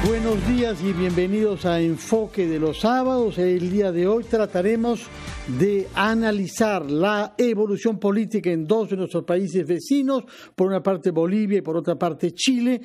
Buenos días y bienvenidos a Enfoque de los Sábados. El día de hoy trataremos de analizar la evolución política en dos de nuestros países vecinos, por una parte Bolivia y por otra parte Chile,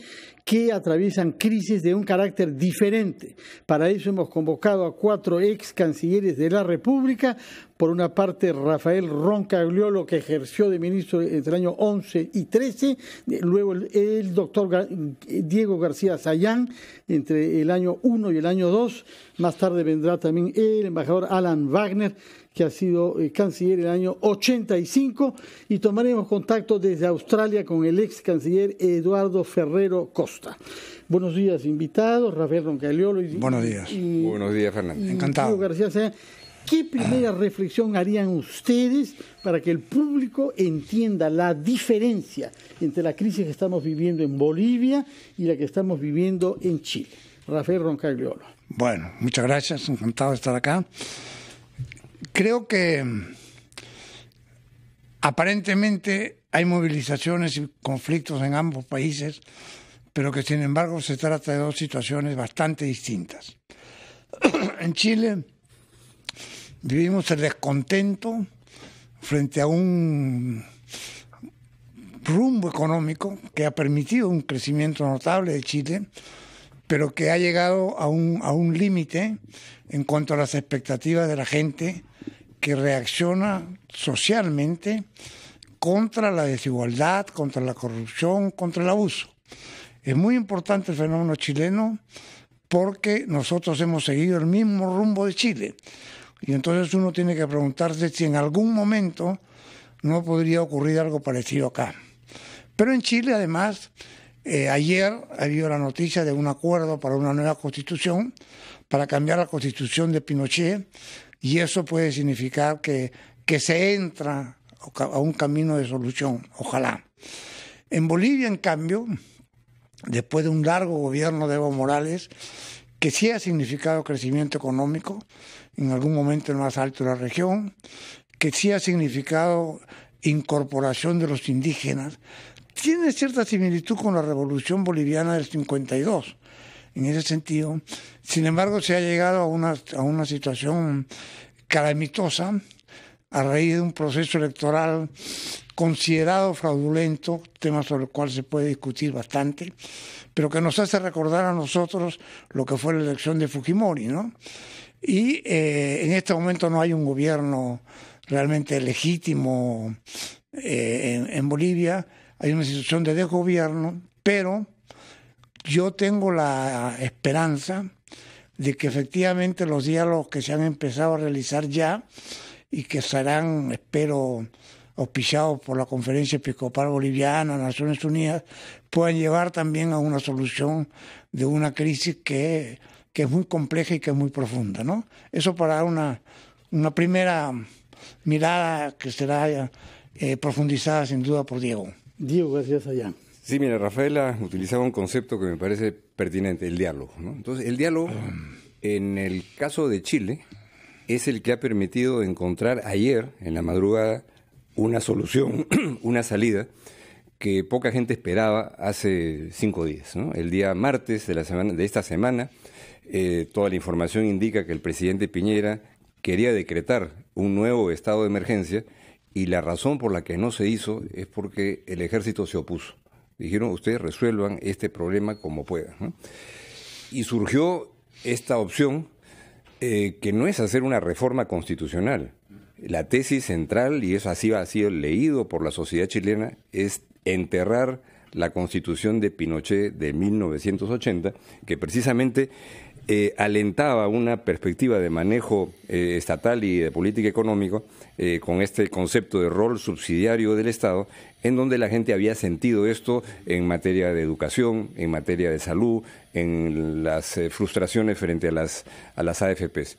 que atraviesan crisis de un carácter diferente. Para eso hemos convocado a 4 ex cancilleres de la República. Por una parte, Rafael Roncagliolo, que ejerció de ministro entre el año 11 y 13. Luego el doctor Diego García Sayán, entre el año 1 y el año 2. Más tarde vendrá también el embajador Alan Wagner, que ha sido canciller en el año 85. Y tomaremos contacto desde Australia con el ex canciller Eduardo Ferrero Costa. Buenos días, invitados. Rafael Roncagliolo. Buenos días. Buenos días, Fernando. Encantado. Diego García Sayán. ¿Qué primera reflexión harían ustedes para que el público entienda la diferencia entre la crisis que estamos viviendo en Bolivia y la que estamos viviendo en Chile? Rafael Roncagliolo. Bueno, muchas gracias, encantado de estar acá. Creo que aparentemente hay movilizaciones y conflictos en ambos países, pero que sin embargo se trata de dos situaciones bastante distintas. En Chile vivimos el descontento frente a un rumbo económico que ha permitido un crecimiento notable de Chile, pero que ha llegado a un límite en cuanto a las expectativas de la gente que reacciona socialmente contra la desigualdad, contra la corrupción, contra el abuso. Es muy importante el fenómeno chileno porque nosotros hemos seguido el mismo rumbo de Chile. Y entonces uno tiene que preguntarse si en algún momento no podría ocurrir algo parecido acá. Pero en Chile, además, ayer ha habido la noticia de un acuerdo para una nueva constitución, para cambiar la constitución de Pinochet, y eso puede significar que se entra a un camino de solución, ojalá. En Bolivia, en cambio, después de un largo gobierno de Evo Morales, que sí ha significado crecimiento económico, en algún momento el más alto de la región, que sí ha significado incorporación de los indígenas, tiene cierta similitud con la revolución boliviana del 52, en ese sentido. Sin embargo, se ha llegado a una situación calamitosa a raíz de un proceso electoral considerado fraudulento, tema sobre el cual se puede discutir bastante, pero que nos hace recordar a nosotros lo que fue la elección de Fujimori, ¿no? Y en este momento no hay un gobierno realmente legítimo en Bolivia, hay una situación de desgobierno, pero yo tengo la esperanza de que efectivamente los diálogos que se han empezado a realizar ya y que serán, espero, auspiciados por la Conferencia Episcopal Boliviana, Naciones Unidas, puedan llevar también a una solución de una crisis que es muy compleja y que es muy profunda, ¿no? Eso para dar una primera mirada que será profundizada sin duda por Diego. Diego García Sayán. Sí, mira, Rafaela utilizaba un concepto que me parece pertinente, el diálogo, ¿no? Entonces, el diálogo, en el caso de Chile, es el que ha permitido encontrar ayer, en la madrugada, una solución, una salida que poca gente esperaba hace 5 días, ¿no? El día martes de esta semana, toda la información indica que el presidente Piñera quería decretar un nuevo estado de emergencia y la razón por la que no se hizo es porque el ejército se opuso. Dijeron, ustedes resuelvan este problema como puedan, ¿no? Y surgió esta opción que no es hacer una reforma constitucional. La tesis central, y eso así ha sido leído por la sociedad chilena, es enterrar la Constitución de Pinochet de 1980, que precisamente alentaba una perspectiva de manejo estatal y de política económica con este concepto de rol subsidiario del Estado, en donde la gente había sentido esto en materia de educación, en materia de salud, en las frustraciones frente a las AFPs.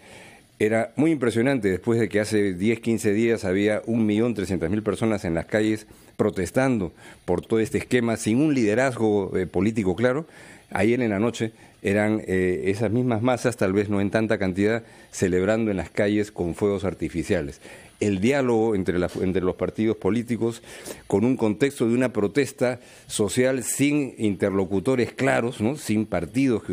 Era muy impresionante después de que hace 10, 15 días había 1.300.000 personas en las calles protestando por todo este esquema sin un liderazgo político claro. Ayer en la noche eran esas mismas masas, tal vez no en tanta cantidad, celebrando en las calles con fuegos artificiales. el diálogo entre los partidos políticos con un contexto de una protesta social sin interlocutores claros, ¿no? Sin partidos,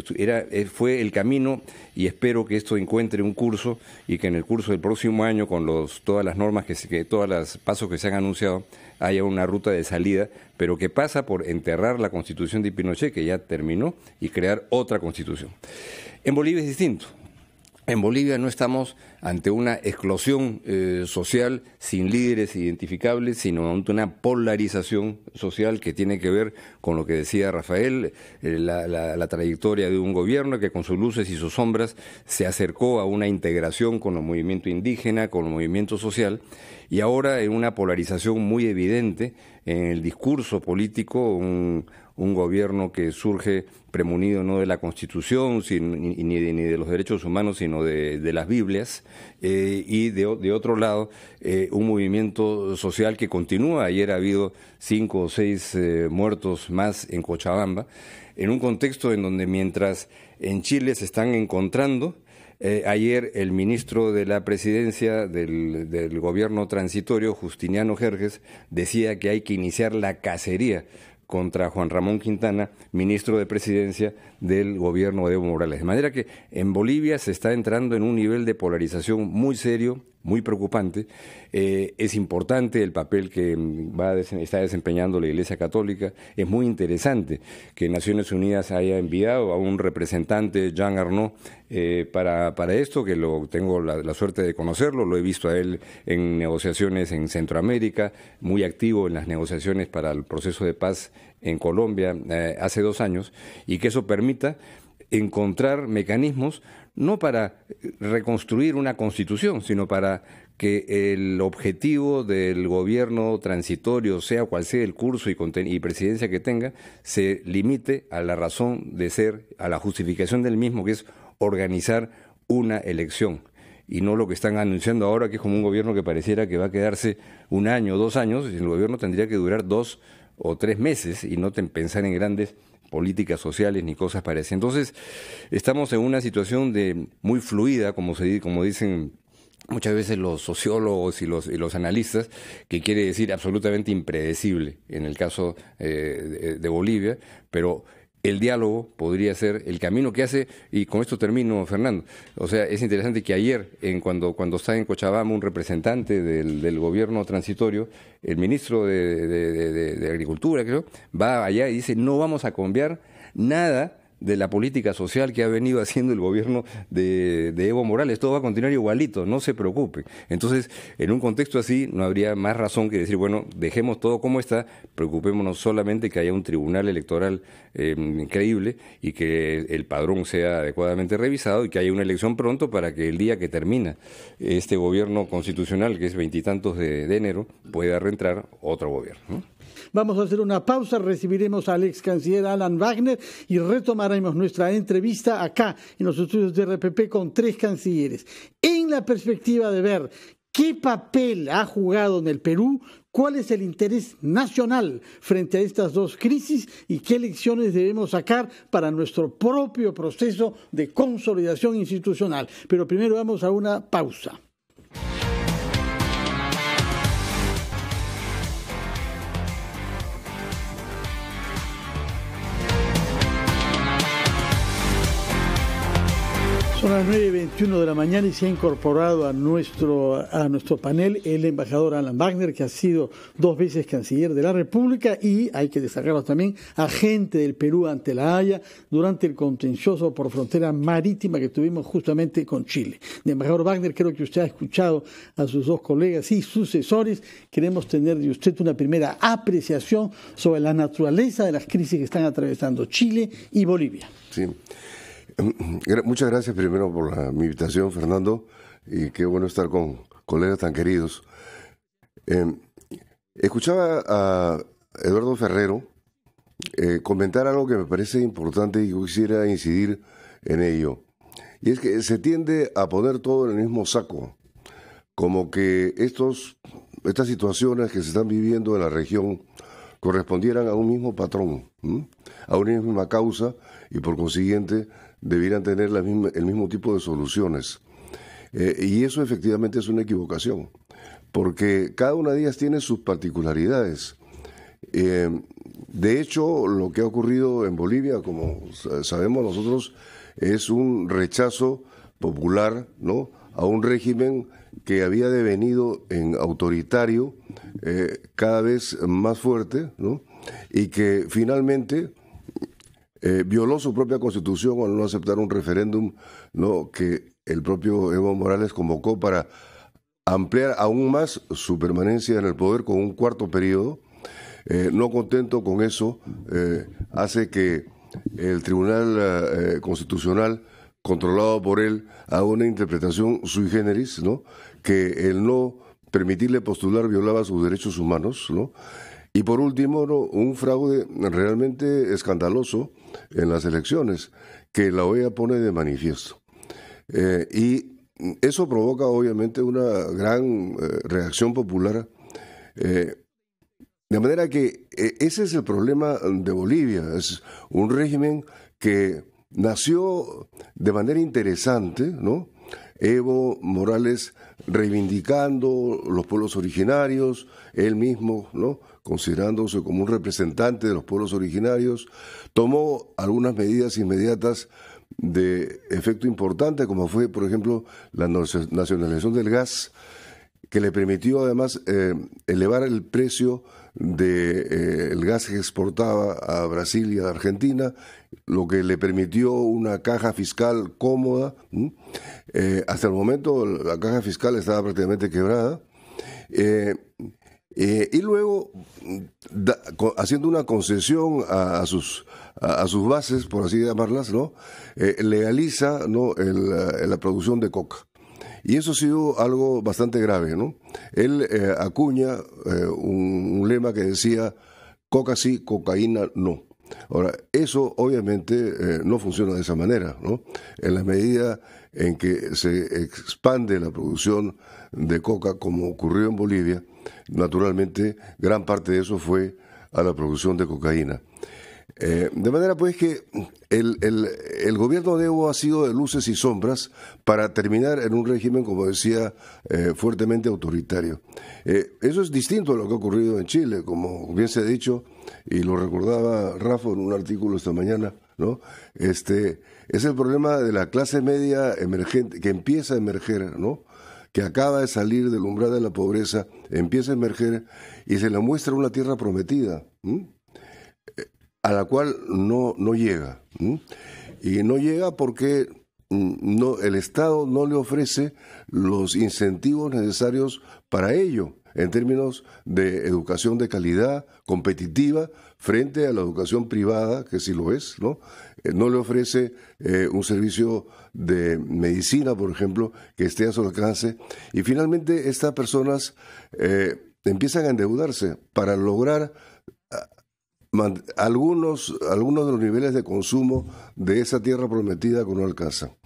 fue el camino, y espero que esto encuentre un curso y que en el curso del próximo año, con todas las normas, todos los pasos que se han anunciado, haya una ruta de salida, pero que pasa por enterrar la Constitución de Pinochet, que ya terminó, y crear otra Constitución. En Bolivia es distinto. En Bolivia no estamos ante una explosión social sin líderes identificables, sino ante una polarización social que tiene que ver con lo que decía Rafael, la trayectoria de un gobierno que con sus luces y sus sombras se acercó a una integración con el movimiento indígena, con el movimiento social, y ahora en una polarización muy evidente en el discurso político, un gobierno que surge premunido no de la Constitución ni de los derechos humanos, sino de las Biblias, y de otro lado un movimiento social que continúa. Ayer ha habido 5 o 6 muertos más en Cochabamba, en un contexto en donde mientras en Chile se están encontrando, ayer el ministro de la Presidencia del gobierno transitorio, Justiniano Jerjes, decía que hay que iniciar la cacería contra Juan Ramón Quintana, ministro de Presidencia del gobierno de Evo Morales. De manera que en Bolivia se está entrando en un nivel de polarización muy serio, muy preocupante. Es importante el papel que está desempeñando la Iglesia Católica. Es muy interesante que Naciones Unidas haya enviado a un representante, Jean Arnaud, para esto, que tengo la suerte de conocerlo. Lo he visto a él en negociaciones en Centroamérica, muy activo en las negociaciones para el proceso de paz en Colombia hace 2 años, y que eso permita encontrar mecanismos no para reconstruir una constitución, sino para que el objetivo del gobierno transitorio, sea cual sea el curso y presidencia que tenga, se limite a la razón de ser, a la justificación del mismo, que es organizar una elección. Y no lo que están anunciando ahora, que es como un gobierno que pareciera que va a quedarse 1 año, 2 años, y el gobierno tendría que durar 2 o 3 meses y no pensar en grandes políticas sociales ni cosas parecidas. Entonces, estamos en una situación muy fluida, como dicen muchas veces los sociólogos y los analistas, que quiere decir absolutamente impredecible en el caso de Bolivia, pero el diálogo podría ser el camino que hace, y con esto termino, Fernando. O sea, es interesante que ayer, cuando está en Cochabamba un representante del gobierno transitorio, el ministro de Agricultura, creo, va allá y dice: no vamos a cambiar nada de la política social que ha venido haciendo el gobierno de Evo Morales. Todo va a continuar igualito, no se preocupe. Entonces, en un contexto así, no habría más razón que decir, bueno, dejemos todo como está, preocupémonos solamente que haya un tribunal electoral creíble y que el padrón sea adecuadamente revisado y que haya una elección pronto para que el día que termina este gobierno constitucional, que es 20 y tantos de enero, pueda reentrar otro gobierno, ¿no? Vamos a hacer una pausa, recibiremos al ex canciller Alan Wagner y retomaremos nuestra entrevista acá en los estudios de RPP con 3 cancilleres. En la perspectiva de ver qué papel ha jugado en el Perú, cuál es el interés nacional frente a estas 2 crisis y qué lecciones debemos sacar para nuestro propio proceso de consolidación institucional. Pero primero vamos a una pausa. Son las 9:21 de la mañana y se ha incorporado a nuestro panel el embajador Alan Wagner, que ha sido 2 veces canciller de la República y, hay que destacarlo también, agente del Perú ante la Haya durante el contencioso por frontera marítima que tuvimos justamente con Chile. De embajador Wagner, creo que usted ha escuchado a sus 2 colegas y sucesores. Queremos tener de usted una primera apreciación sobre la naturaleza de las crisis que están atravesando Chile y Bolivia. Sí. Muchas gracias primero por mi invitación, Fernando, y qué bueno estar con colegas tan queridos. Escuchaba a Eduardo Ferrero comentar algo que me parece importante y yo quisiera incidir en ello. Y es que se tiende a poner todo en el mismo saco, como que estas situaciones que se están viviendo en la región correspondieran a un mismo patrón, a una misma causa, y por consiguiente debieran tener el mismo tipo de soluciones. Y eso efectivamente es una equivocación, porque cada una de ellas tiene sus particularidades. De hecho, lo que ha ocurrido en Bolivia, como sabemos nosotros, es un rechazo popular, ¿no?, a un régimen que había devenido en autoritario, cada vez más fuerte, ¿no?, y que finalmente violó su propia constitución al no aceptar un referéndum, ¿no?, que el propio Evo Morales convocó para ampliar aún más su permanencia en el poder con un cuarto periodo. No contento con eso, hace que el Tribunal Constitucional, controlado por él, haga una interpretación sui generis, ¿no?, que el no permitirle postular violaba sus derechos humanos, ¿no? Y por último, ¿no?, un fraude realmente escandaloso en las elecciones, que la OEA pone de manifiesto. Y eso provoca obviamente una gran reacción popular, de manera que ese es el problema de Bolivia. Es un régimen que nació de manera interesante, ¿no? Evo Morales reivindicando los pueblos originarios, él mismo, ¿no?, considerándose como un representante de los pueblos originarios, tomó algunas medidas inmediatas de efecto importante, como fue, por ejemplo, la nacionalización del gas, que le permitió además elevar el precio del gas que exportaba a Brasil y a Argentina, lo que le permitió una caja fiscal cómoda. Hasta el momento la caja fiscal estaba prácticamente quebrada. Y luego, haciendo una concesión a sus bases, por así llamarlas, ¿no?, legaliza, ¿no?, la producción de coca. Y eso ha sido algo bastante grave, ¿no? Él acuña un lema que decía: coca sí, cocaína no. Ahora, eso obviamente no funciona de esa manera, ¿no? En la medida en que se expande la producción de coca, como ocurrió en Bolivia, naturalmente gran parte de eso fue a la producción de cocaína. De manera pues que el gobierno de Evo ha sido de luces y sombras para terminar en un régimen, como decía, fuertemente autoritario. Eso es distinto a lo que ha ocurrido en Chile, como bien se ha dicho, y lo recordaba Rafa en un artículo esta mañana, ¿no? Es el problema de la clase media emergente, que empieza a emerger, ¿no?, que acaba de salir del umbral de la pobreza, empieza a emerger y se le muestra una tierra prometida, a la cual no llega. Y no llega porque el Estado no le ofrece los incentivos necesarios para ello, en términos de educación de calidad, competitiva, frente a la educación privada, que sí lo es, ¿no? No le ofrece un servicio de medicina, por ejemplo, que esté a su alcance. Y finalmente estas personas empiezan a endeudarse para lograr algunos de los niveles de consumo de esa tierra prometida que no alcanzan.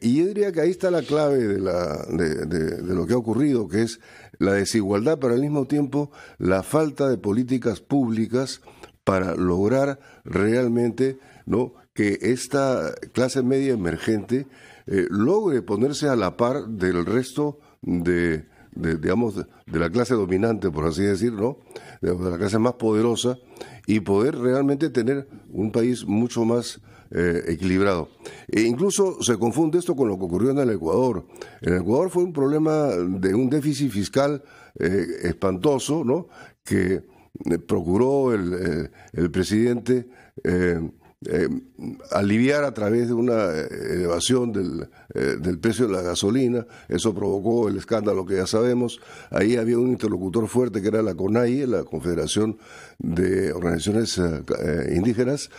Y yo diría que ahí está la clave de lo que ha ocurrido, que es la desigualdad, pero al mismo tiempo la falta de políticas públicas para lograr realmente, ¿no?, que esta clase media emergente logre ponerse a la par del resto digamos, de la clase dominante, por así decir, ¿no?, de la clase más poderosa, y poder realmente tener un país mucho más equilibrado. E incluso se confunde esto con lo que ocurrió en el Ecuador. En el Ecuador fue un problema de un déficit fiscal espantoso, ¿no?, que procuró el presidente aliviar a través de una elevación del precio de la gasolina. Eso provocó el escándalo que ya sabemos. Ahí había un interlocutor fuerte que era la CONAIE, la Confederación de Organizaciones Indígenas,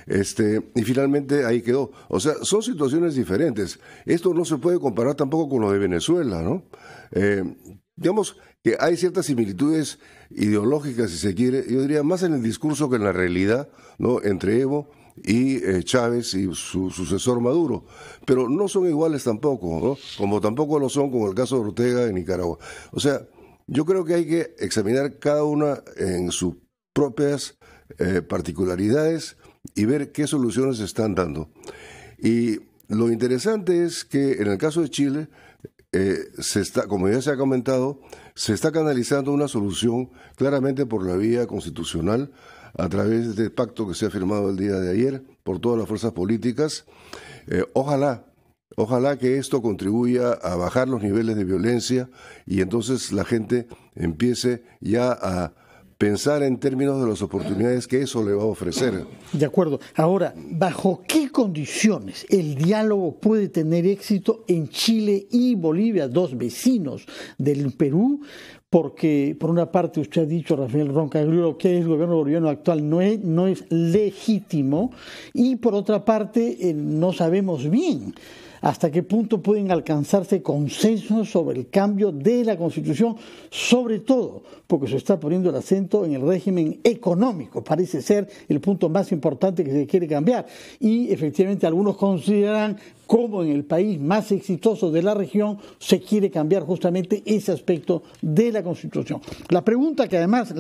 y finalmente ahí quedó. O sea, son situaciones diferentes. Esto no se puede comparar tampoco con lo de Venezuela, ¿no? Digamos que hay ciertas similitudes ideológicas, si se quiere, yo diría más en el discurso que en la realidad, ¿no?, entre Evo y Chávez y su sucesor Maduro, pero no son iguales tampoco, ¿no?, como tampoco lo son con el caso de Ortega en Nicaragua. O sea, yo creo que hay que examinar cada una en sus propias particularidades y ver qué soluciones se están dando. Y lo interesante es que en el caso de Chile, como ya se ha comentado, se está canalizando una solución claramente por la vía constitucional a través del pacto que se ha firmado el día de ayer por todas las fuerzas políticas. Ojalá que esto contribuya a bajar los niveles de violencia y entonces la gente empiece ya a pensar en términos de las oportunidades que eso le va a ofrecer. De acuerdo. Ahora, ¿bajo qué condiciones el diálogo puede tener éxito en Chile y Bolivia, dos vecinos del Perú? Porque, por una parte, usted ha dicho, Rafael Roncagliolo, que el gobierno boliviano actual no es legítimo, y por otra parte, no sabemos bien hasta qué punto pueden alcanzarse consensos sobre el cambio de la Constitución, sobre todo porque se está poniendo el acento en el régimen económico, parece ser el punto más importante que se quiere cambiar, y efectivamente algunos consideran cómo en el país más exitoso de la región se quiere cambiar justamente ese aspecto de la Constitución. La pregunta que además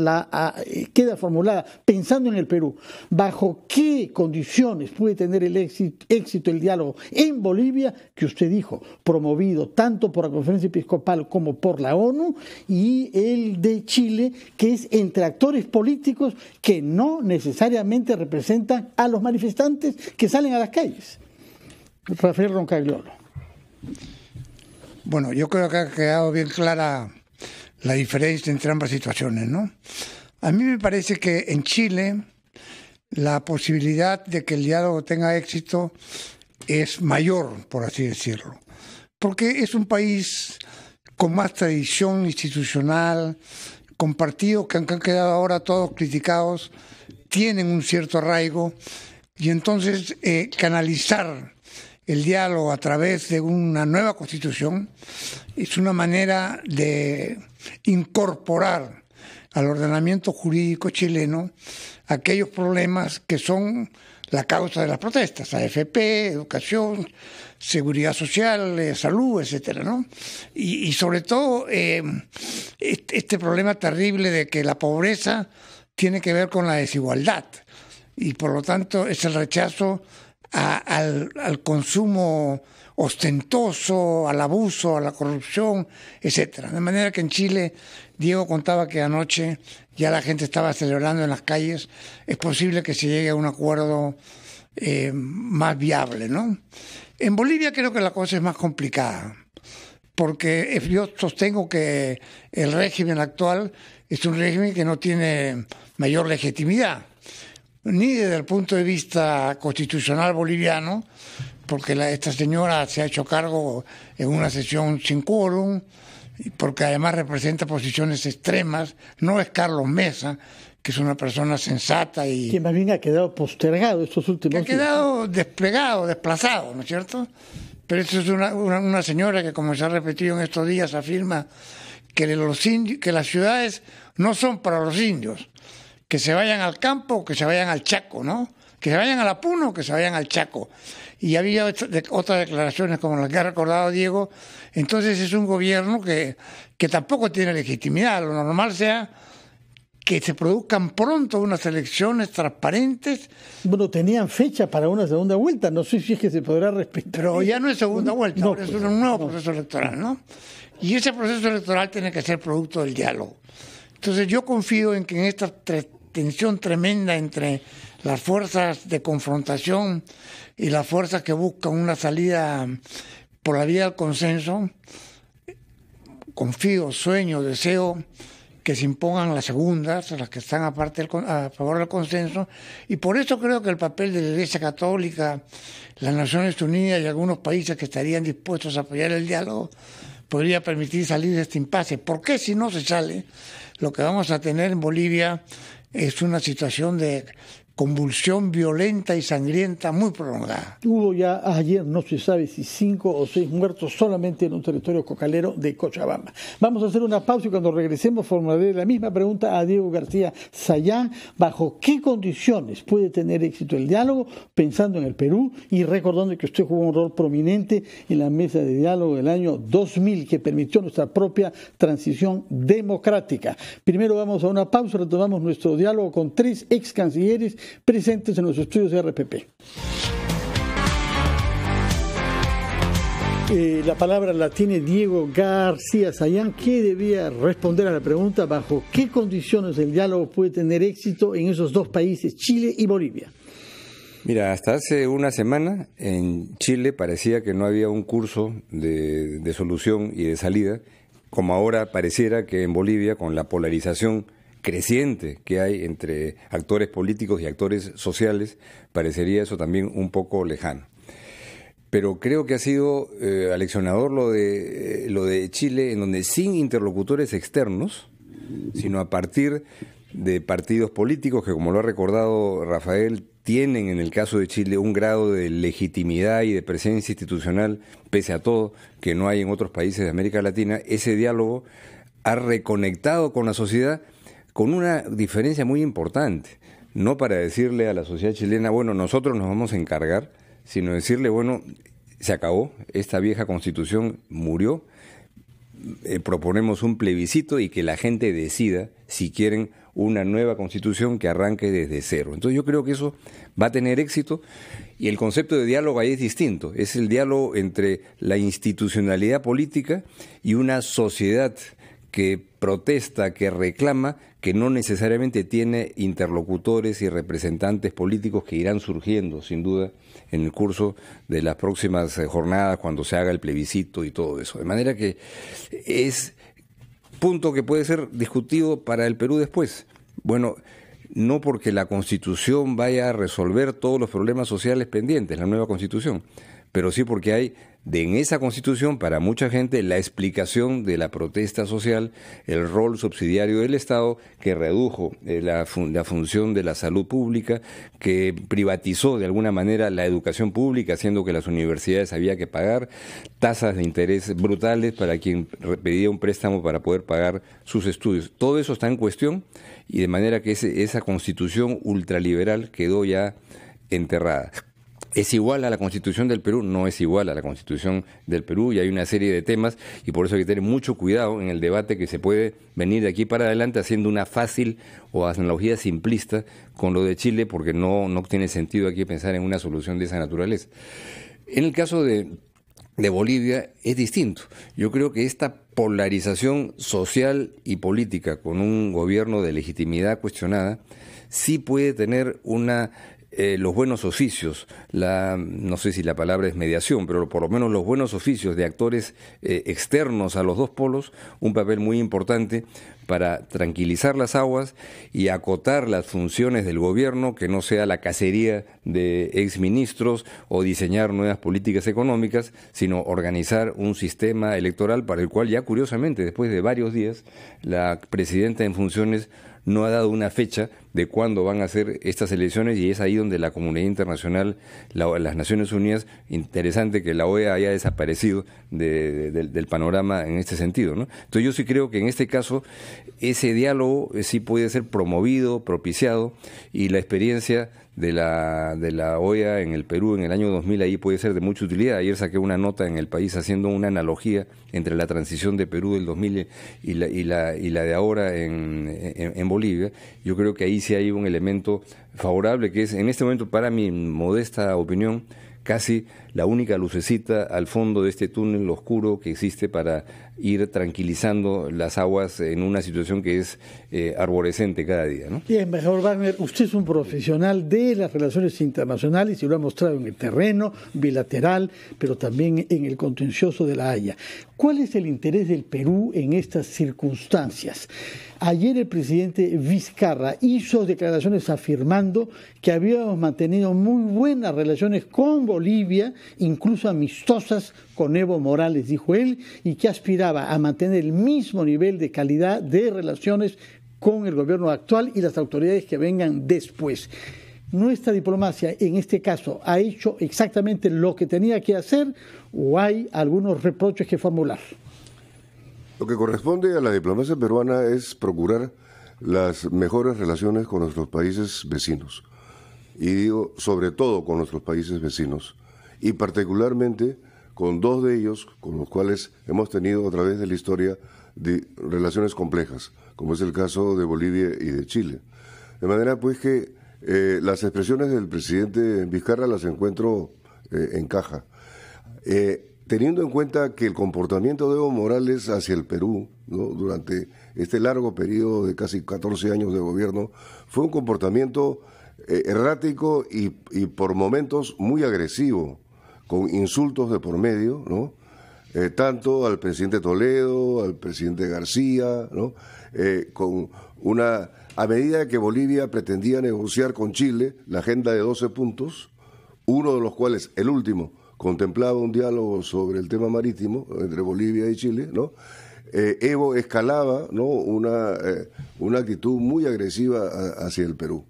queda formulada pensando en el Perú, ¿bajo qué condiciones puede tener el éxito el diálogo en Bolivia, que usted dijo, promovido tanto por la Conferencia Episcopal como por la ONU, y el de Chile, que es entre actores políticos que no necesariamente representan a los manifestantes que salen a las calles? Rafael Roncagliolo. Bueno, yo creo que ha quedado bien clara la diferencia entre ambas situaciones, ¿no? A mí me parece que en Chile la posibilidad de que el diálogo tenga éxito es mayor, por así decirlo, porque es un país con más tradición institucional, con partidos que han quedado ahora todos criticados, tienen un cierto arraigo, y entonces canalizar el diálogo a través de una nueva constitución es una manera de incorporar al ordenamiento jurídico chileno aquellos problemas que son la causa de las protestas: AFP, educación, seguridad social, salud, etcétera, ¿no? Y sobre todo este problema terrible de que la pobreza tiene que ver con la desigualdad, y por lo tanto es el rechazo al consumo ostentoso, al abuso, a la corrupción, etcétera. De manera que en Chile, Diego contaba que anoche ya la gente estaba celebrando en las calles. Es posible que se llegue a un acuerdo más viable, ¿no? En Bolivia creo que la cosa es más complicada, porque yo sostengo que el régimen actual es un régimen que no tiene mayor legitimidad, ni desde el punto de vista constitucional boliviano, porque esta señora se ha hecho cargo en una sesión sin quórum, porque además representa posiciones extremas. No es Carlos Mesa, que es una persona sensata y que más bien ha quedado postergado estos últimos días. Ha quedado desplegado, desplazado, ¿no es cierto? Pero esto es una señora que, como se ha repetido en estos días, afirma que las ciudades no son para los indios, que se vayan al campo o que se vayan al Chaco, ¿no? Que se vayan a la Puno o que se vayan al Chaco. Y había otras declaraciones como las que ha recordado Diego. Entonces es un gobierno que tampoco tiene legitimidad. Lo normal sea que se produzcan pronto unas elecciones transparentes. Bueno, tenían fecha para una segunda vuelta, no sé si es que se podrá respetar. Pero ya no es segunda vuelta, ahora es un nuevo proceso electoral, ¿no? Y ese proceso electoral tiene que ser producto del diálogo. Entonces yo confío en que en esta tensión tremenda entre las fuerzas de confrontación y las fuerzas que buscan una salida por la vía del consenso, confío, sueño, deseo que se impongan las segundas, las que están a favor del consenso, y por eso creo que el papel de la Iglesia Católica, las Naciones Unidas y algunos países que estarían dispuestos a apoyar el diálogo podría permitir salir de este impasse. Porque si no se sale, lo que vamos a tener en Bolivia es una situación de convulsión violenta y sangrienta muy prolongada. Hubo ya ayer, no se sabe si 5 o 6 muertos solamente en un territorio cocalero de Cochabamba. Vamos a hacer una pausa y cuando regresemos formularé la misma pregunta a Diego García Sayán: ¿bajo qué condiciones puede tener éxito el diálogo, pensando en el Perú y recordando que usted jugó un rol prominente en la mesa de diálogo del año 2000 que permitió nuestra propia transición democrática? Primero vamos a una pausa, retomamos nuestro diálogo con 3 ex cancilleres presentes en los estudios de RPP. La palabra la tiene Diego García Sayán, que debía responder a la pregunta bajo qué condiciones el diálogo puede tener éxito en esos dos países, Chile y Bolivia. Mira, hasta hace una semana en Chile parecía que no había un curso de solución y de salida, como ahora pareciera que en Bolivia, con la polarización creciente que hay entre actores políticos y actores sociales, parecería eso también un poco lejano. Pero creo que ha sido aleccionador lo de Chile, en donde sin interlocutores externos, sino a partir de partidos políticos que, como lo ha recordado Rafael, tienen en el caso de Chile un grado de legitimidad y de presencia institucional, pese a todo, que no hay en otros países de América Latina. Ese diálogo ha reconectado con la sociedad con una diferencia muy importante, no para decirle a la sociedad chilena, bueno, nosotros nos vamos a encargar, sino decirle, bueno, se acabó, esta vieja constitución murió, proponemos un plebiscito y que la gente decida si quieren una nueva constitución que arranque desde cero. Entonces yo creo que eso va a tener éxito y el concepto de diálogo ahí es distinto, es el diálogo entre la institucionalidad política y una sociedad que protesta, que reclama, que no necesariamente tiene interlocutores y representantes políticos que irán surgiendo, sin duda, en el curso de las próximas jornadas, cuando se haga el plebiscito y todo eso. De manera que es punto que puede ser discutido para el Perú después. Bueno, no porque la Constitución vaya a resolver todos los problemas sociales pendientes, la nueva Constitución, pero sí porque hay en esa Constitución, para mucha gente, la explicación de la protesta social, el rol subsidiario del Estado, que redujo la función de la salud pública, que privatizó de alguna manera la educación pública, haciendo que las universidades había que pagar tasas de interés brutales para quien pedía un préstamo para poder pagar sus estudios. Todo eso está en cuestión y de manera que esa Constitución ultraliberal quedó ya enterrada. ¿Es igual a la Constitución del Perú? No es igual a la Constitución del Perú y hay una serie de temas y por eso hay que tener mucho cuidado en el debate que se puede venir de aquí para adelante haciendo una fácil o analogía simplista con lo de Chile, porque no tiene sentido aquí pensar en una solución de esa naturaleza. En el caso de Bolivia es distinto. Yo creo que esta polarización social y política con un gobierno de legitimidad cuestionada sí puede tener los buenos oficios, no sé si la palabra es mediación, pero por lo menos los buenos oficios de actores externos a los dos polos, un papel muy importante para tranquilizar las aguas y acotar las funciones del gobierno, que no sea la cacería de exministros o diseñar nuevas políticas económicas, sino organizar un sistema electoral para el cual ya curiosamente, después de varios días, la presidenta en funciones no ha dado una fecha de cuándo van a ser estas elecciones y es ahí donde la comunidad internacional, las Naciones Unidas, interesante que la OEA haya desaparecido del panorama en este sentido, ¿no? Entonces yo sí creo que en este caso ese diálogo sí puede ser promovido, propiciado y la experiencia de la OEA en el Perú en el año 2000 ahí puede ser de mucha utilidad. Ayer saqué una nota en El País haciendo una analogía entre la transición de Perú del 2000 y la de ahora en Bolivia. Yo creo que ahí sí hay un elemento favorable que es, en este momento, para mi modesta opinión, casi la única lucecita al fondo de este túnel oscuro que existe para ir tranquilizando las aguas en una situación que es arborescente cada día, ¿no? Bien, embajador Wagner, usted es un profesional de las relaciones internacionales y lo ha mostrado en el terreno bilateral, pero también en el contencioso de La Haya. ¿Cuál es el interés del Perú en estas circunstancias? Ayer el presidente Vizcarra hizo declaraciones afirmando que habíamos mantenido muy buenas relaciones con Bolivia, incluso amistosas con Evo Morales, dijo él, y que aspiraba a mantener el mismo nivel de calidad de relaciones con el gobierno actual y las autoridades que vengan después. ¿Nuestra diplomacia en este caso ha hecho exactamente lo que tenía que hacer o hay algunos reproches que formular? Lo que corresponde a la diplomacia peruana es procurar las mejores relaciones con nuestros países vecinos. Y digo, sobre todo con nuestros países vecinos. Y particularmente con dos de ellos, con los cuales hemos tenido a través de la historia de relaciones complejas, como es el caso de Bolivia y de Chile. De manera pues que las expresiones del presidente Vizcarra las encuentro en caja. teniendo en cuenta que el comportamiento de Evo Morales hacia el Perú, ¿no?, durante este largo periodo de casi 14 años de gobierno, fue un comportamiento errático y por momentos muy agresivo, con insultos de por medio, ¿no? Tanto al presidente Toledo, al presidente García, ¿no? A medida que Bolivia pretendía negociar con Chile la agenda de 12 puntos, uno de los cuales, el último, contemplaba un diálogo sobre el tema marítimo entre Bolivia y Chile, ¿no? Evo escalaba, ¿no?, una actitud muy agresiva hacia el Perú.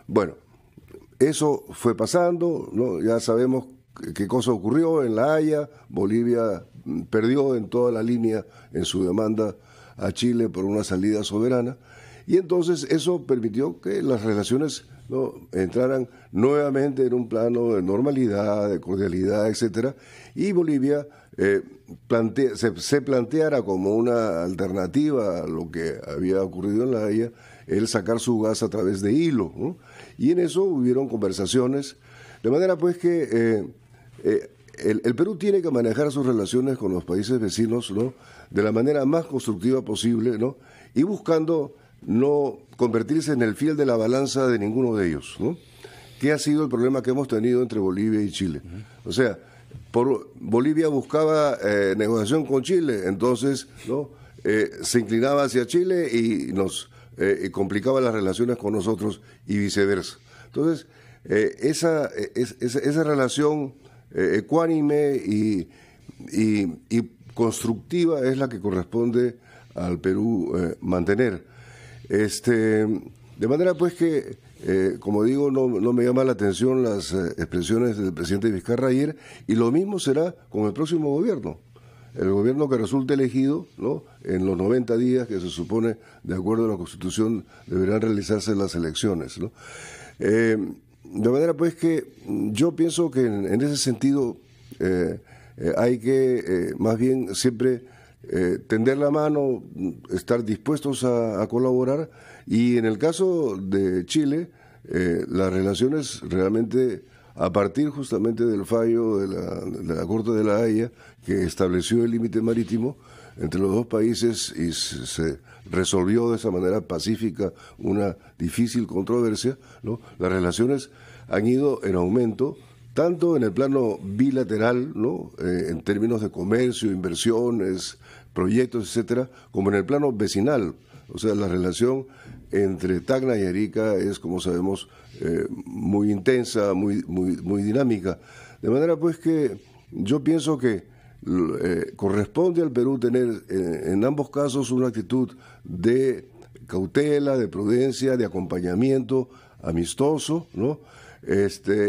Bueno, eso fue pasando, ¿no? Ya sabemos qué cosa ocurrió en La Haya. Bolivia perdió en toda la línea en su demanda a Chile por una salida soberana, y entonces eso permitió que las relaciones, ¿no?, entraran nuevamente en un plano de normalidad, de cordialidad, etcétera, y Bolivia se planteara como una alternativa a lo que había ocurrido en La Haya, el sacar su gas a través de hilo, ¿no? Y en eso hubieron conversaciones, de manera pues que el Perú tiene que manejar sus relaciones con los países vecinos, ¿no?, de la manera más constructiva posible, ¿no?, y buscando no convertirse en el fiel de la balanza de ninguno de ellos, ¿no?, que ha sido el problema que hemos tenido entre Bolivia y Chile. O sea, Bolivia buscaba negociación con Chile, entonces, ¿no?, se inclinaba hacia Chile y nos complicaba las relaciones con nosotros y viceversa. Entonces, esa relación ecuánime y constructiva es la que corresponde al Perú mantener. De manera pues que, como digo, no me llama la atención las expresiones del presidente Vizcarra ayer, y lo mismo será con el próximo gobierno. El gobierno que resulte elegido, ¿no?, en los 90 días que se supone, de acuerdo a la Constitución, deberán realizarse las elecciones, ¿no? De manera pues que yo pienso que en ese sentido hay que más bien siempre tender la mano, estar dispuestos a colaborar, y en el caso de Chile, las relaciones realmente, a partir justamente del fallo de la Corte de La Haya, que estableció el límite marítimo entre los dos países y se resolvió de esa manera pacífica una difícil controversia, ¿no? Las relaciones han ido en aumento, tanto en el plano bilateral, ¿no?, en términos de comercio, inversiones, proyectos, etcétera, como en el plano vecinal. O sea, la relación entre Tacna y Arica es, como sabemos, muy intensa, muy dinámica. De manera pues que yo pienso que corresponde al Perú tener en ambos casos una actitud de cautela, de prudencia, de acompañamiento amistoso, ¿no?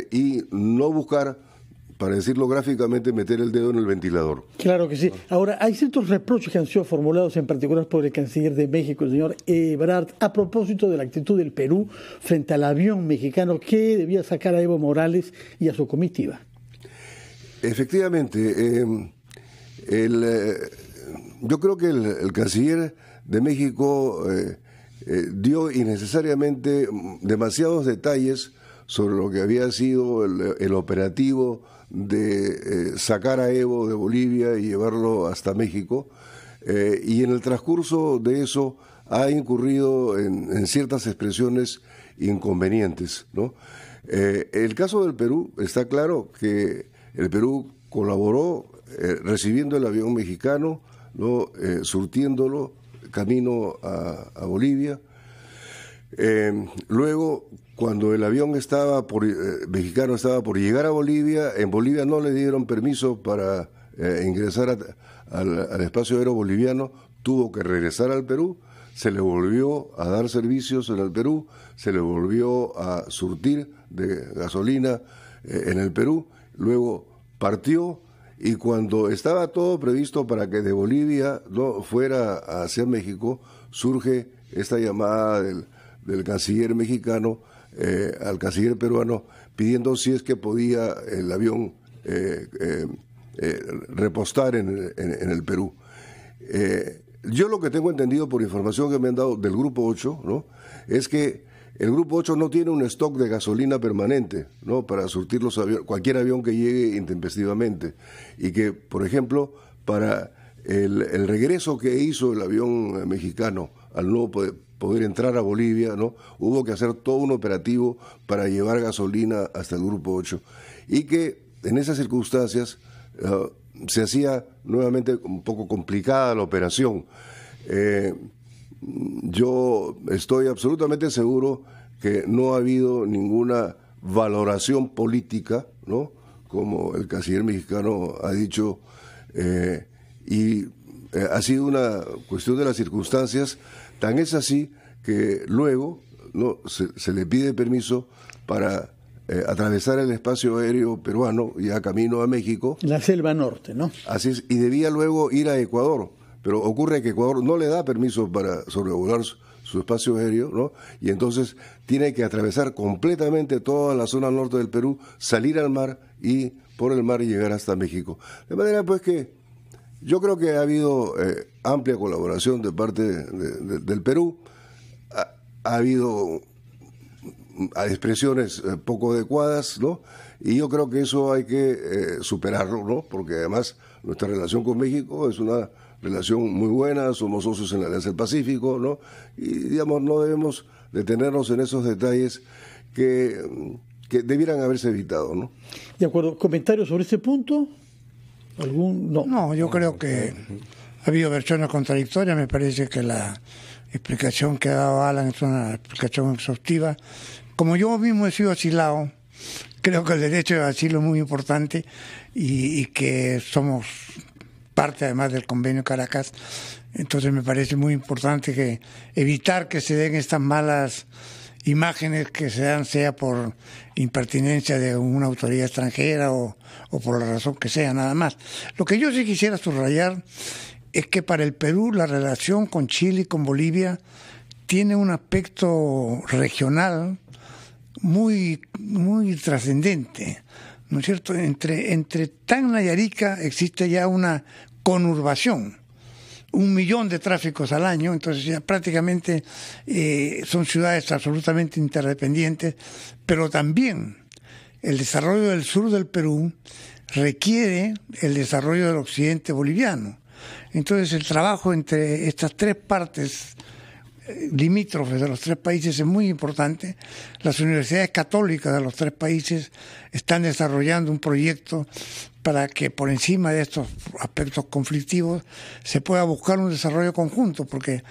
Y no buscar, para decirlo gráficamente, meter el dedo en el ventilador. Claro que sí. Ahora, hay ciertos reproches que han sido formulados en particular por el canciller de México, el señor Ebrard, a propósito de la actitud del Perú frente al avión mexicano que debía sacar a Evo Morales y a su comitiva. Efectivamente, yo creo que el canciller de México dio innecesariamente demasiados detalles sobre lo que había sido el operativo de sacar a Evo de Bolivia y llevarlo hasta México, y en el transcurso de eso ha incurrido en ciertas expresiones inconvenientes, ¿no? El caso del Perú, está claro que el Perú colaboró recibiendo el avión mexicano, ¿no?, surtiéndolo camino a Bolivia. Luego, cuando el avión mexicano estaba por llegar a Bolivia, en Bolivia no le dieron permiso para ingresar al espacio aéreo boliviano, tuvo que regresar al Perú, se le volvió a dar servicios en el Perú, se le volvió a surtir de gasolina en el Perú, luego partió, y cuando estaba todo previsto para que de Bolivia no fuera hacia México, surge esta llamada del canciller mexicano al canciller peruano pidiendo si es que podía el avión repostar en el Perú. Yo lo que tengo entendido por información que me han dado del Grupo 8, ¿no?, es que el Grupo 8 no tiene un stock de gasolina permanente, ¿no?, para surtir cualquier avión que llegue intempestivamente. Y que, por ejemplo, para el regreso que hizo el avión mexicano al no poder entrar a Bolivia, ¿no?, hubo que hacer todo un operativo para llevar gasolina hasta el Grupo 8. Y que en esas circunstancias se hacía nuevamente un poco complicada la operación. Yo estoy absolutamente seguro que no ha habido ninguna valoración política, ¿no?, como el canciller mexicano ha dicho, ha sido una cuestión de las circunstancias. Tan es así que luego, ¿no?, se le pide permiso para atravesar el espacio aéreo peruano, ya camino a México. La selva norte, ¿no? Así es, y debía luego ir a Ecuador, pero ocurre que Ecuador no le da permiso para sobrevolar su espacio aéreo, ¿no? Y entonces tiene que atravesar completamente toda la zona norte del Perú, salir al mar y por el mar llegar hasta México. De manera pues que yo creo que ha habido amplia colaboración de parte del Perú. Ha habido expresiones poco adecuadas, ¿no? Y yo creo que eso hay que superarlo, ¿no? Porque además nuestra relación con México es una relación muy buena, somos socios en la Alianza del Pacífico, ¿no? Y, digamos, no debemos detenernos en esos detalles que debieran haberse evitado, ¿no? De acuerdo. ¿Comentarios sobre este punto? ¿Algún? No. No, yo creo que ha habido versiones contradictorias. Me parece que la explicación que ha dado Alan es una explicación exhaustiva. Como yo mismo he sido asilado, creo que el derecho de asilo es muy importante y que somos parte además del convenio Caracas. Entonces me parece muy importante que evitar que se den estas malas imágenes que se dan, sea por impertinencia de una autoridad extranjera o por la razón que sea, nada más. Lo que yo sí quisiera subrayar es que para el Perú la relación con Chile y con Bolivia tiene un aspecto regional muy, muy trascendente, ¿no es cierto? Entre Tacna y Arica existe ya una conurbación, 1 millón de tráficos al año, entonces ya prácticamente son ciudades absolutamente interdependientes, pero también el desarrollo del sur del Perú requiere el desarrollo del occidente boliviano. Entonces el trabajo entre estas tres partes limítrofes de los tres países es muy importante. Las universidades católicas de los tres países están desarrollando un proyecto para que por encima de estos aspectos conflictivos se pueda buscar un desarrollo conjunto, porque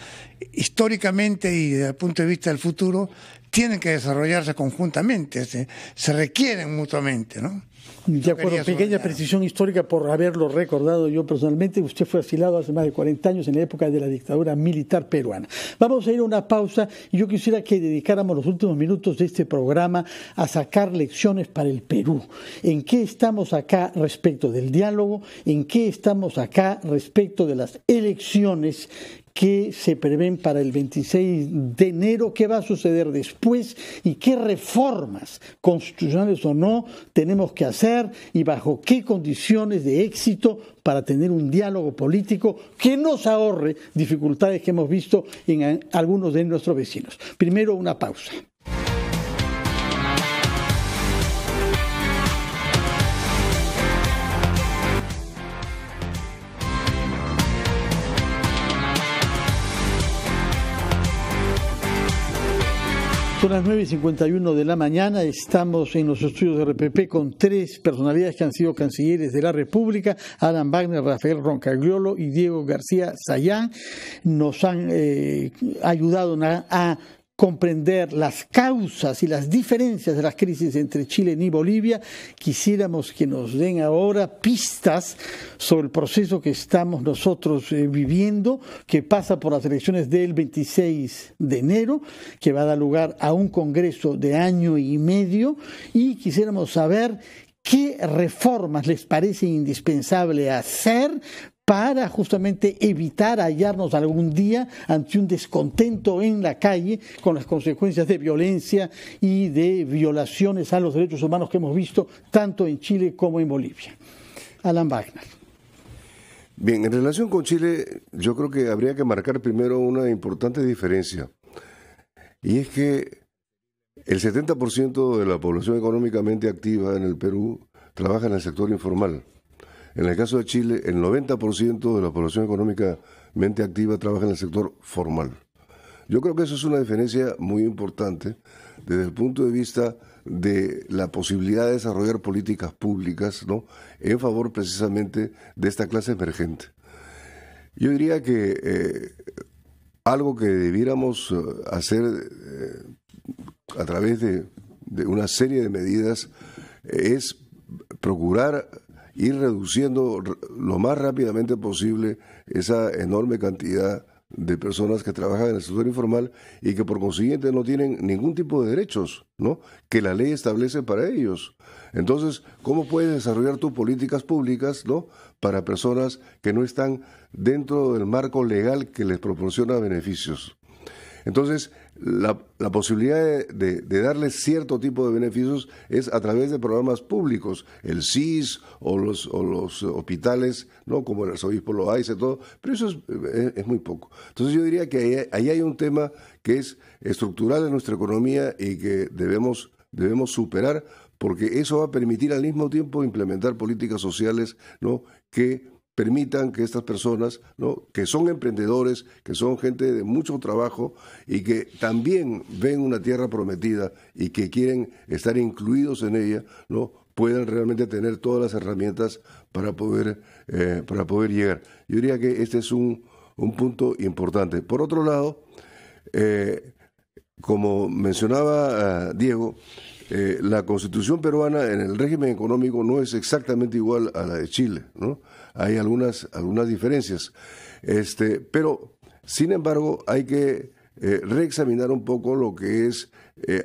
históricamente y desde el punto de vista del futuro tienen que desarrollarse conjuntamente, se requieren mutuamente, ¿no? De acuerdo, pequeña precisión histórica por haberlo recordado yo personalmente. Usted fue asilado hace más de 40 años en la época de la dictadura militar peruana. Vamos a ir a una pausa y yo quisiera que dedicáramos los últimos minutos de este programa a sacar lecciones para el Perú. ¿En qué estamos acá respecto del diálogo? ¿En qué estamos acá respecto de las elecciones que se prevén para el 26 de enero, qué va a suceder después y qué reformas, constitucionales o no, tenemos que hacer y bajo qué condiciones de éxito para tener un diálogo político que nos ahorre dificultades que hemos visto en algunos de nuestros vecinos? Primero, una pausa. Son las 9:51 de la mañana, estamos en los estudios de RPP con tres personalidades que han sido cancilleres de la República: Alan Wagner, Rafael Roncagliolo y Diego García Sayán. Nos han ayudado a comprender las causas y las diferencias de las crisis entre Chile y Bolivia. Quisiéramos que nos den ahora pistas sobre el proceso que estamos nosotros viviendo, que pasa por las elecciones del 26 de enero, que va a dar lugar a un congreso de año y medio, y quisiéramos saber qué reformas les parece indispensable hacer para justamente evitar hallarnos algún día ante un descontento en la calle con las consecuencias de violencia y de violaciones a los derechos humanos que hemos visto tanto en Chile como en Bolivia. Alan Wagner. Bien, en relación con Chile, yo creo que habría que marcar primero una importante diferencia, y es que El 70% de la población económicamente activa en el Perú trabaja en el sector informal. En el caso de Chile, el 90% de la población económicamente activa trabaja en el sector formal. Yo creo que eso es una diferencia muy importante desde el punto de vista de la posibilidad de desarrollar políticas públicas, ¿no?, en favor precisamente de esta clase emergente. Yo diría que algo que debiéramos hacer a través de una serie de medidas es procurar ir reduciendo lo más rápidamente posible esa enorme cantidad de personas que trabajan en el sector informal y que por consiguiente no tienen ningún tipo de derechos, ¿no?, que la ley establece para ellos. Entonces, ¿cómo puedes desarrollar tus políticas públicas, ¿no?, para personas que no están dentro del marco legal que les proporciona beneficios? Entonces, la posibilidad de darles cierto tipo de beneficios es a través de programas públicos, el CIS o los hospitales, ¿no?, como el arzobispo Loaiza y todo, pero eso es muy poco. Entonces yo diría que ahí hay un tema que es estructural en nuestra economía y que debemos superar, porque eso va a permitir al mismo tiempo implementar políticas sociales, ¿no?, que permitan que estas personas, ¿no?, que son emprendedores, que son gente de mucho trabajo y que también ven una tierra prometida y que quieren estar incluidos en ella, ¿no?, puedan realmente tener todas las herramientas para poder llegar. Yo diría que este es un punto importante. Por otro lado, como mencionaba Diego, la Constitución peruana en el régimen económico no es exactamente igual a la de Chile, ¿no? Hay algunas diferencias, pero sin embargo hay que reexaminar un poco lo que es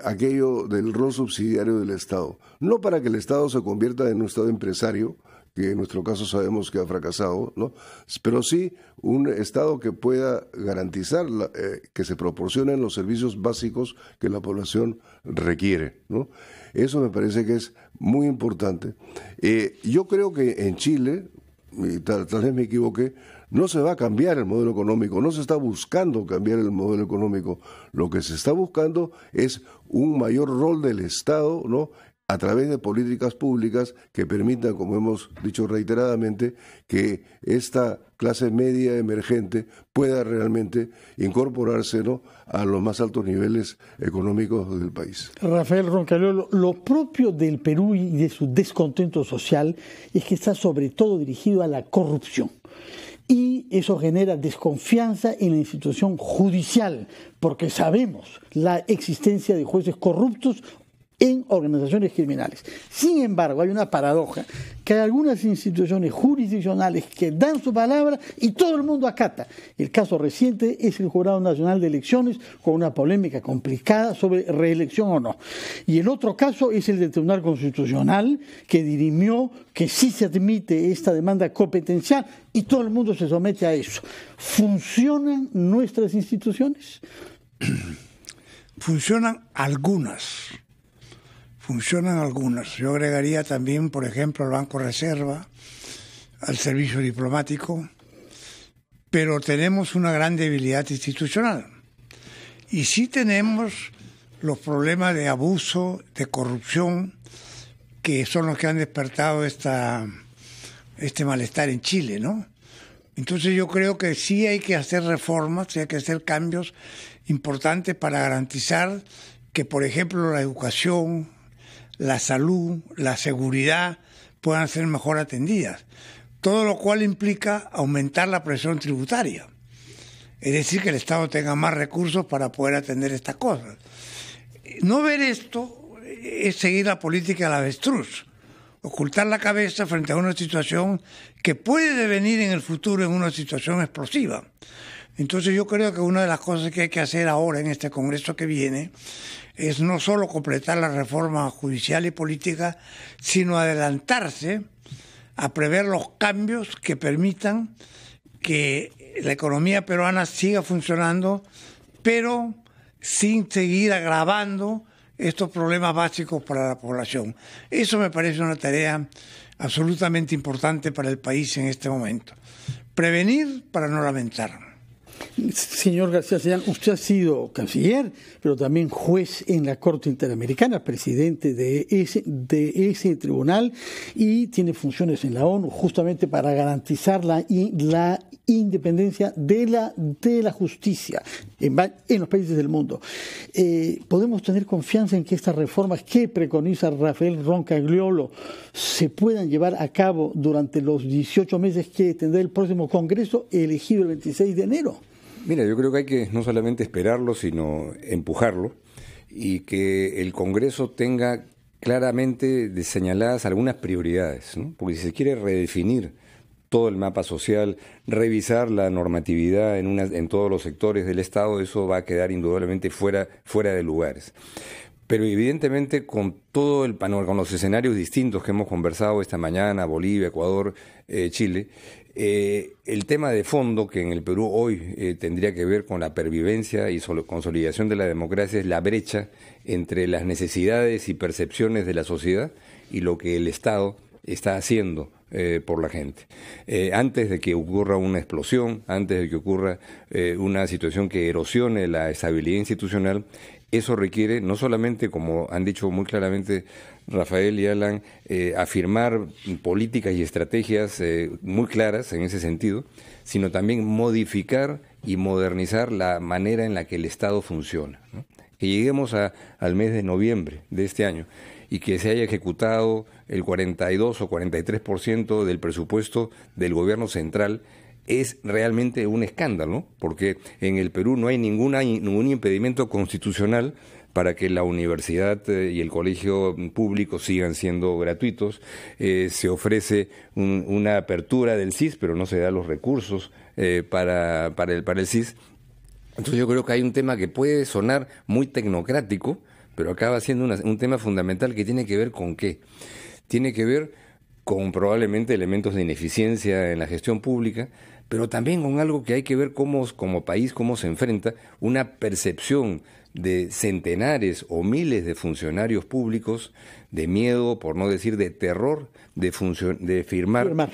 aquello del rol subsidiario del Estado. No para que el Estado se convierta en un Estado empresario, que en nuestro caso sabemos que ha fracasado, ¿no?, pero sí un Estado que pueda garantizar que se proporcionen los servicios básicos que la población requiere, ¿no? Eso me parece que es muy importante. Yo creo que en Chile, y tal vez me equivoqué, no se va a cambiar el modelo económico, no se está buscando cambiar el modelo económico. Lo que se está buscando es un mayor rol del Estado, ¿no?, a través de políticas públicas que permitan, como hemos dicho reiteradamente, que esta clase media emergente pueda realmente incorporarse, ¿no?, a los más altos niveles económicos del país. Rafael Roncaliolo, lo propio del Perú y de su descontento social es que está sobre todo dirigido a la corrupción. Y eso genera desconfianza en la institución judicial, porque sabemos la existencia de jueces corruptos en organizaciones criminales. Sin embargo, hay una paradoja, que hay algunas instituciones jurisdiccionales que dan su palabra y todo el mundo acata. El caso reciente es el Jurado Nacional de Elecciones, con una polémica complicada sobre reelección o no. Y el otro caso es el del Tribunal Constitucional, que dirimió que sí se admite esta demanda competencial y todo el mundo se somete a eso. ¿Funcionan nuestras instituciones? Funcionan algunas. Yo agregaría también, por ejemplo, al Banco Reserva, al servicio diplomático, pero tenemos una gran debilidad institucional. Y sí tenemos los problemas de abuso, de corrupción, que son los que han despertado este malestar en Chile, ¿no? Entonces yo creo que sí hay que hacer reformas, sí hay que hacer cambios importantes para garantizar que, por ejemplo, la educación, la salud, la seguridad puedan ser mejor atendidas. Todo lo cual implica aumentar la presión tributaria. Es decir, que el Estado tenga más recursos para poder atender estas cosas. No ver esto es seguir la política del avestruz. Ocultar la cabeza frente a una situación que puede devenir en el futuro en una situación explosiva. Entonces yo creo que una de las cosas que hay que hacer ahora en este Congreso que viene es no solo completar la reforma judicial y política, sino adelantarse a prever los cambios que permitan que la economía peruana siga funcionando, pero sin seguir agravando estos problemas básicos para la población. Eso me parece una tarea absolutamente importante para el país en este momento. Prevenir para no lamentar. Señor García Sayán, usted ha sido canciller, pero también juez en la Corte Interamericana, presidente de ese tribunal, y tiene funciones en la ONU justamente para garantizar la independencia de la justicia en los países del mundo. ¿Podemos tener confianza en que estas reformas que preconiza Rafael Roncagliolo se puedan llevar a cabo durante los 18 meses que tendrá el próximo Congreso elegido el 26 de enero? Mira, yo creo que hay que no solamente esperarlo, sino empujarlo, y que el Congreso tenga claramente señaladas algunas prioridades, ¿no? Porque si se quiere redefinir todo el mapa social, revisar la normatividad en todos los sectores del Estado, eso va a quedar indudablemente fuera de lugares. Pero evidentemente con todo el panorama, con los escenarios distintos que hemos conversado esta mañana, Bolivia, Ecuador, Chile, el tema de fondo que en el Perú hoy tendría que ver con la pervivencia y consolidación de la democracia es la brecha entre las necesidades y percepciones de la sociedad y lo que el Estado está haciendo por la gente. Antes de que ocurra una explosión, antes de que ocurra una situación que erosione la estabilidad institucional, eso requiere no solamente, como han dicho muy claramente Rafael y Alan, afirmar políticas y estrategias muy claras en ese sentido, sino también modificar y modernizar la manera en la que el Estado funciona, ¿no? Que lleguemos al mes de noviembre de este año y que se haya ejecutado el 42 o 43% del presupuesto del gobierno central es realmente un escándalo, porque en el Perú no hay ningún impedimento constitucional para que la universidad y el colegio público sigan siendo gratuitos. Se ofrece una apertura del CIS, pero no se da los recursos para el CIS. Entonces yo creo que hay un tema que puede sonar muy tecnocrático, pero acaba siendo un tema fundamental que tiene que ver con ¿qué? Tiene que ver con probablemente elementos de ineficiencia en la gestión pública, pero también con algo que hay que ver como país, cómo se enfrenta una percepción de centenares o miles de funcionarios públicos de miedo, por no decir de terror, de firmar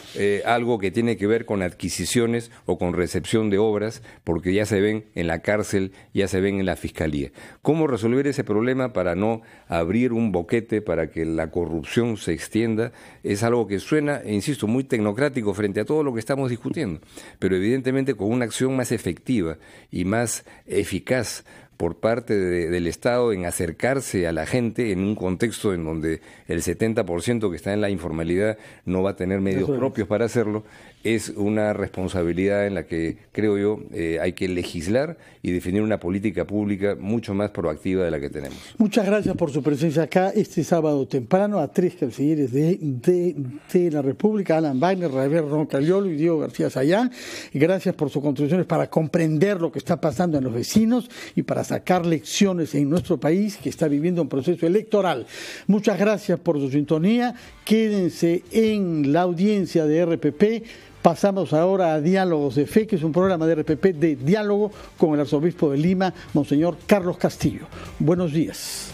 algo que tiene que ver con adquisiciones o con recepción de obras, porque ya se ven en la cárcel, ya se ven en la fiscalía. ¿Cómo resolver ese problema para no abrir un boquete para que la corrupción se extienda? Es algo que suena, insisto, muy tecnocrático frente a todo lo que estamos discutiendo, pero evidentemente con una acción más efectiva y más eficaz por parte del Estado en acercarse a la gente en un contexto en donde el 70% que está en la informalidad no va a tener medios propios para hacerlo, es una responsabilidad en la que, creo yo, hay que legislar y definir una política pública mucho más proactiva de la que tenemos. Muchas gracias por su presencia acá este sábado temprano a tres cancilleres de la República, Alan Wagner, Rafael Roncagliolo y Diego García Sayán. Gracias por sus contribuciones para comprender lo que está pasando en los vecinos y para sacar lecciones en nuestro país que está viviendo un proceso electoral. Muchas gracias por su sintonía. Quédense en la audiencia de RPP. Pasamos ahora a Diálogos de Fe, que es un programa de RPP de diálogo con el arzobispo de Lima, Monseñor Carlos Castillo. Buenos días.